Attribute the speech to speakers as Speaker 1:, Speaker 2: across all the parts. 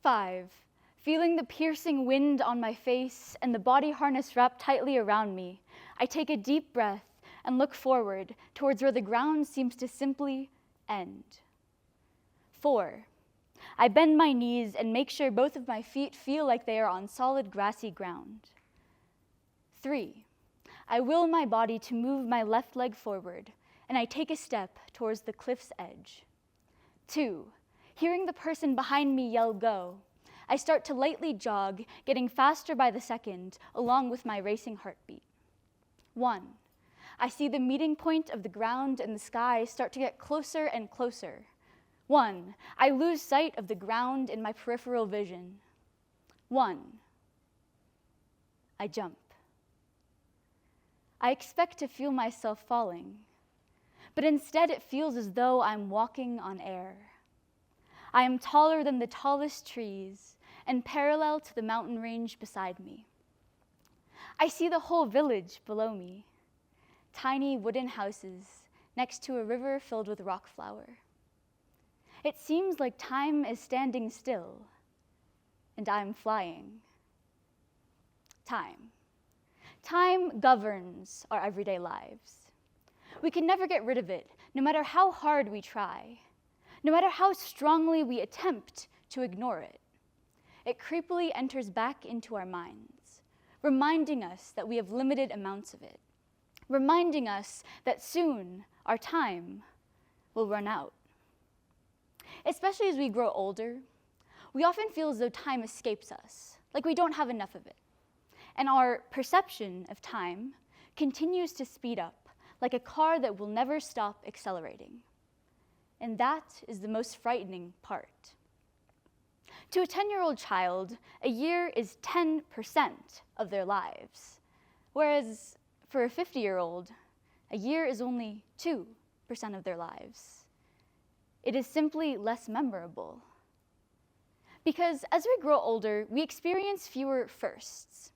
Speaker 1: 5, feeling the piercing wind on my face and the body harness wrapped tightly around me, I take a deep breath and look forward towards where the ground seems to simply end. 4, I bend my knees and make sure both of my feet feel like they are on solid grassy ground. 3, I will my body to move my left leg forward, and I take a step towards the cliff's edge. 2, hearing the person behind me yell go, I start to lightly jog, getting faster by the second, along with my racing heartbeat. 1, I see the meeting point of the ground and the sky start to get closer and closer. 1, I lose sight of the ground in my peripheral vision. 1, I jump. I expect to feel myself falling, but instead it feels as though I'm walking on air. I am taller than the tallest trees and parallel to the mountain range beside me. I see the whole village below me, tiny wooden houses next to a river filled with rock flour. It seems like time is standing still, and I'm flying. Time governs our everyday lives. We can never get rid of it, no matter how hard we try, no matter how strongly we attempt to ignore it. It creepily enters back into our minds, reminding us that we have limited amounts of it, reminding us that soon our time will run out. Especially as we grow older, we often feel as though time escapes us, like we don't have enough of it. And our perception of time continues to speed up, like a car that will never stop accelerating. And that is the most frightening part. To a 10-year-old child, a year is 10% of their lives, whereas for a 50-year-old, a year is only 2% of their lives. It is simply less memorable. Because as we grow older, we experience fewer firsts.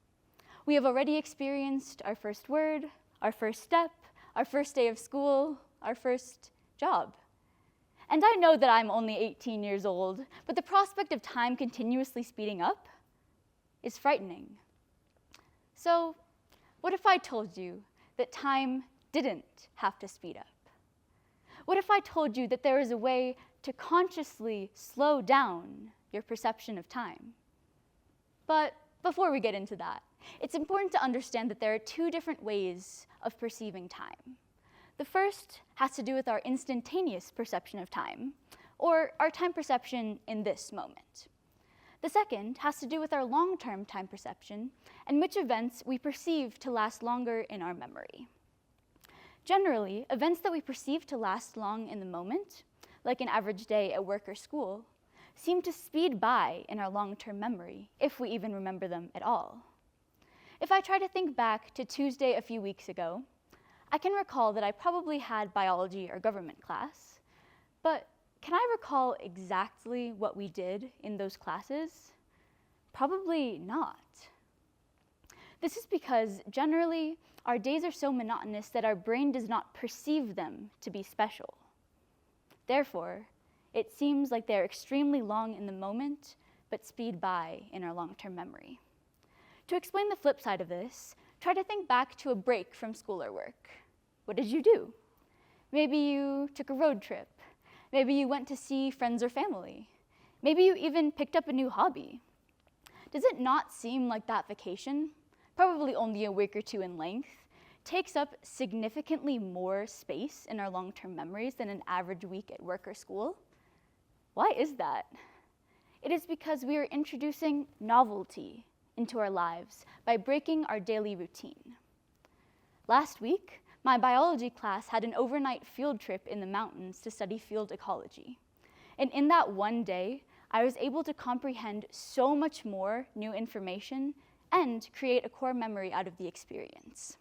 Speaker 1: We have already experienced our first word, our first step, our first day of school, our first job. And I know that I'm only 18 years old, but the prospect of time continuously speeding up is frightening. So, what if I told you that time didn't have to speed up? What if I told you that there is a way to consciously slow down your perception of time? But before we get into that, it's important to understand that there are 2 different ways of perceiving time. The first has to do with our instantaneous perception of time, or our time perception in this moment. The second has to do with our long-term time perception and which events we perceive to last longer in our memory. Generally, events that we perceive to last long in the moment, like an average day at work or school, seem to speed by in our long-term memory, if we even remember them at all. If I try to think back to Tuesday a few weeks ago, I can recall that I probably had biology or government class, but can I recall exactly what we did in those classes? Probably not. This is because generally, our days are so monotonous that our brain does not perceive them to be special. Therefore, it seems like they're extremely long in the moment, but speed by in our long-term memory. To explain the flip side of this, try to think back to a break from school or work. What did you do? Maybe you took a road trip. Maybe you went to see friends or family. Maybe you even picked up a new hobby. Does it not seem like that vacation, probably only a week or 2 in length, takes up significantly more space in our long-term memories than an average week at work or school? Why is that? It is because we are introducing novelty into our lives by breaking our daily routine. Last week, my biology class had an overnight field trip in the mountains to study field ecology. And in that one day, I was able to comprehend so much more new information and create a core memory out of the experience.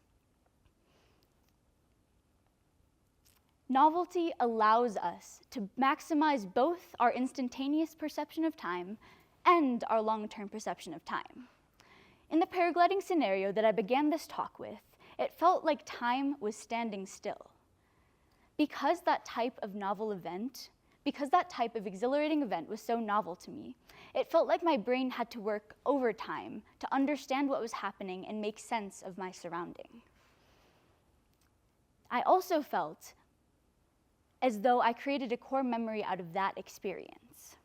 Speaker 1: Novelty allows us to maximize both our instantaneous perception of time and our long-term perception of time. In the paragliding scenario that I began this talk with, it felt like time was standing still. Because that type of novel event Because that type of exhilarating event was so novel to me, it felt like my brain had to work overtime to understand what was happening and make sense of my surrounding. I also felt as though I created a core memory out of that experience.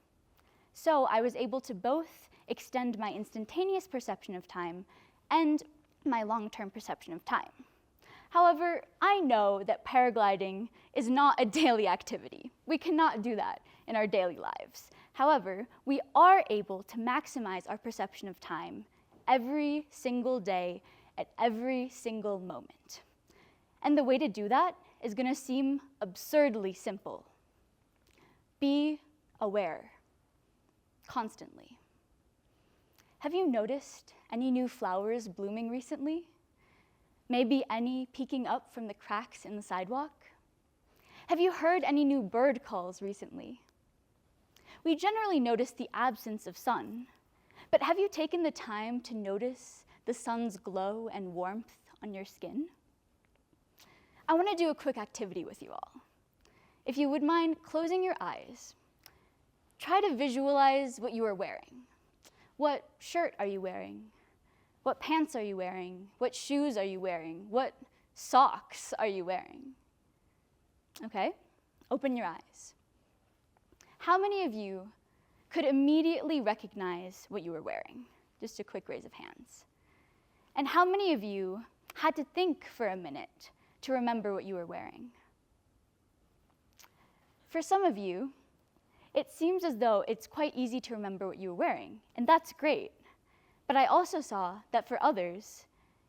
Speaker 1: So I was able to both extend my instantaneous perception of time and my long-term perception of time. However, I know that paragliding is not a daily activity. We cannot do that in our daily lives. However, we are able to maximize our perception of time every single day at every single moment. And the way to do that is going to seem absurdly simple. Be aware, constantly. Have you noticed any new flowers blooming recently? Maybe any peeking up from the cracks in the sidewalk? Have you heard any new bird calls recently? We generally notice the absence of sun, but have you taken the time to notice the sun's glow and warmth on your skin? I want to do a quick activity with you all. If you would mind closing your eyes, try to visualize what you are wearing. What shirt are you wearing? What pants are you wearing? What shoes are you wearing? What socks are you wearing? Okay, open your eyes. How many of you could immediately recognize what you were wearing? Just a quick raise of hands. And how many of you had to think for a minute to remember what you were wearing? For some of you, it seems as though it's quite easy to remember what you were wearing, and that's great. But I also saw that for others,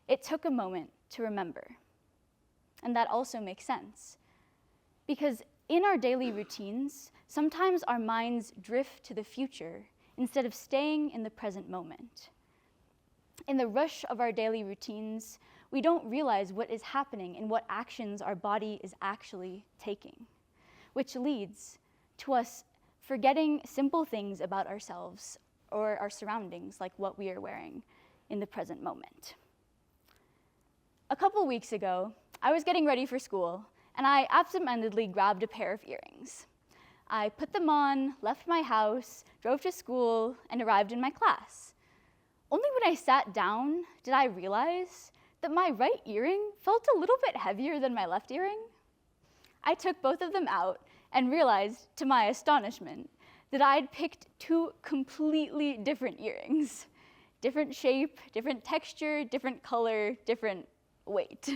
Speaker 1: it took a moment to remember. And that also makes sense. Because in our daily routines, sometimes our minds drift to the future instead of staying in the present moment. In the rush of our daily routines, we don't realize what is happening and what actions our body is actually taking, which leads to us forgetting simple things about ourselves or our surroundings, like what we are wearing in the present moment. A couple weeks ago, I was getting ready for school, and I absentmindedly grabbed a pair of earrings. I put them on, left my house, drove to school, and arrived in my class. Only when I sat down did I realize that my right earring felt a little bit heavier than my left earring. I took both of them out and realized, to my astonishment, that I'd picked two completely different earrings. Different shape, different texture, different color, different weight.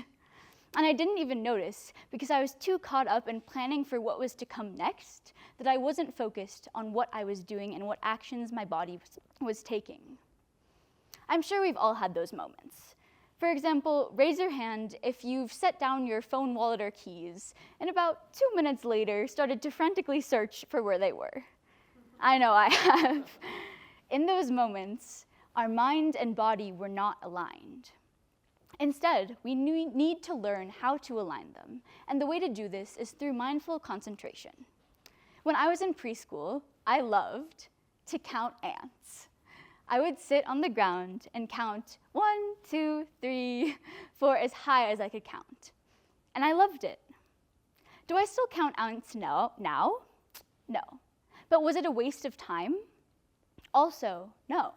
Speaker 1: And I didn't even notice because I was too caught up in planning for what was to come next that I wasn't focused on what I was doing and what actions my body was taking. I'm sure we've all had those moments. For example, raise your hand if you've set down your phone, wallet, or keys, and about 2 minutes later started to frantically search for where they were. I know I have. In those moments, our mind and body were not aligned. Instead, we need to learn how to align them, and the way to do this is through mindful concentration. When I was in preschool, I loved to count ants. I would sit on the ground and count 1, 2, 3, 4 as high as I could count. And I loved it. Do I still count ants now? No. But was it a waste of time? Also, no.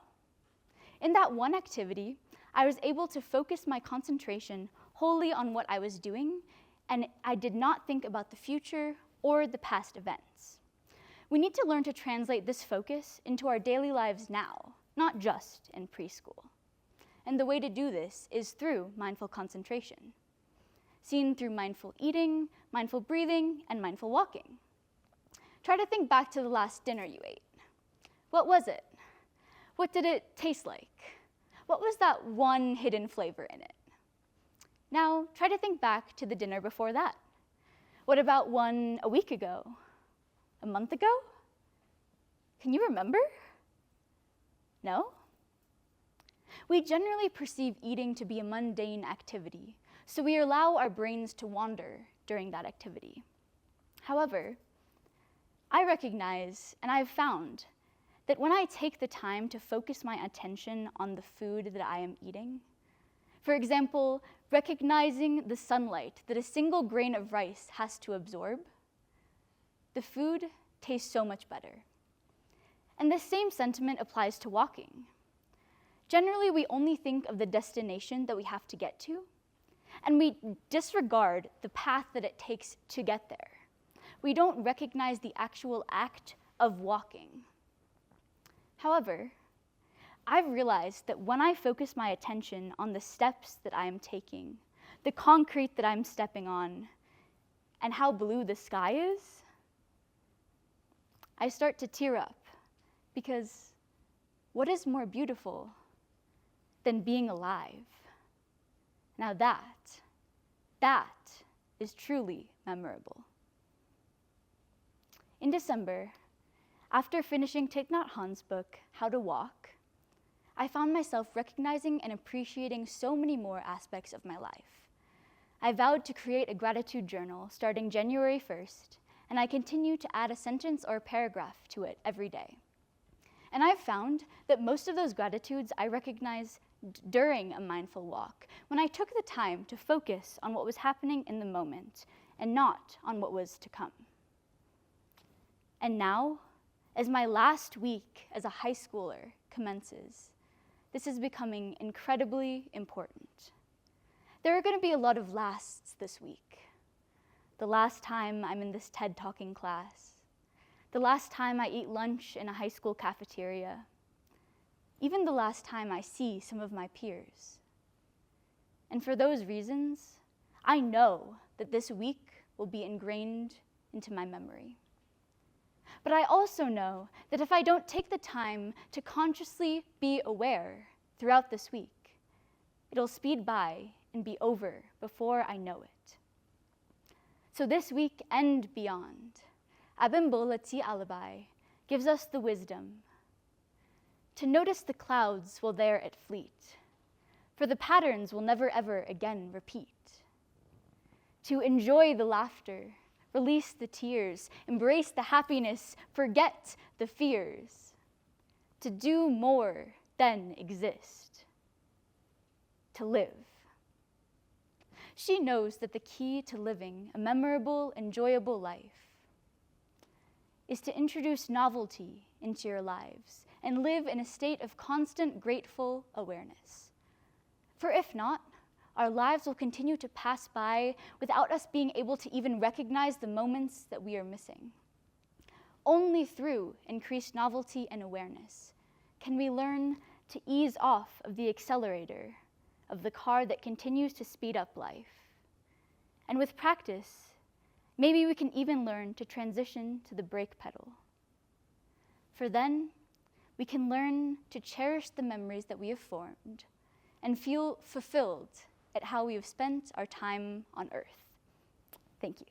Speaker 1: In that one activity, I was able to focus my concentration wholly on what I was doing, and I did not think about the future or the past events. We need to learn to translate this focus into our daily lives now, not just in preschool. And the way to do this is through mindful concentration, seen through mindful eating, mindful breathing, and mindful walking. Try to think back to the last dinner you ate. What was it? What did it taste like? What was that one hidden flavor in it? Now, try to think back to the dinner before that. What about one a week ago? A month ago? Can you remember? No? We generally perceive eating to be a mundane activity, so we allow our brains to wander during that activity. However, I recognize, and I've found, that when I take the time to focus my attention on the food that I am eating, for example, recognizing the sunlight that a single grain of rice has to absorb, the food taste so much better. And this same sentiment applies to walking. Generally, we only think of the destination that we have to get to, and we disregard the path that it takes to get there. We don't recognize the actual act of walking. However, I've realized that when I focus my attention on the steps that I am taking, the concrete that I'm stepping on, and how blue the sky is, I start to tear up, because what is more beautiful than being alive? Now that is truly memorable. In December, after finishing Thich Nhat Hanh's book, How to Walk, I found myself recognizing and appreciating so many more aspects of my life. I vowed to create a gratitude journal starting January 1st, and I continue to add a sentence or a paragraph to it every day. And I've found that most of those gratitudes I recognize during a mindful walk, when I took the time to focus on what was happening in the moment and not on what was to come. And now, as my last week as a high schooler commences, this is becoming incredibly important. There are going to be a lot of lasts this week. The last time I'm in this TED Talking class, the last time I eat lunch in a high school cafeteria, even the last time I see some of my peers. And for those reasons, I know that this week will be ingrained into my memory. But I also know that if I don't take the time to consciously be aware throughout this week, it'll speed by and be over before I know it. So this week and beyond, Abimbola Ti Alabai gives us the wisdom to notice the clouds while they're at fleet, for the patterns will never ever again repeat. To enjoy the laughter, release the tears, embrace the happiness, forget the fears. To do more than exist. To live. She knows that the key to living a memorable, enjoyable life is to introduce novelty into your lives and live in a state of constant grateful awareness. For if not, our lives will continue to pass by without us being able to even recognize the moments that we are missing. Only through increased novelty and awareness can we learn to ease off of the accelerator of the car that continues to speed up life. And with practice, maybe we can even learn to transition to the brake pedal. For then, we can learn to cherish the memories that we have formed and feel fulfilled at how we have spent our time on Earth. Thank you.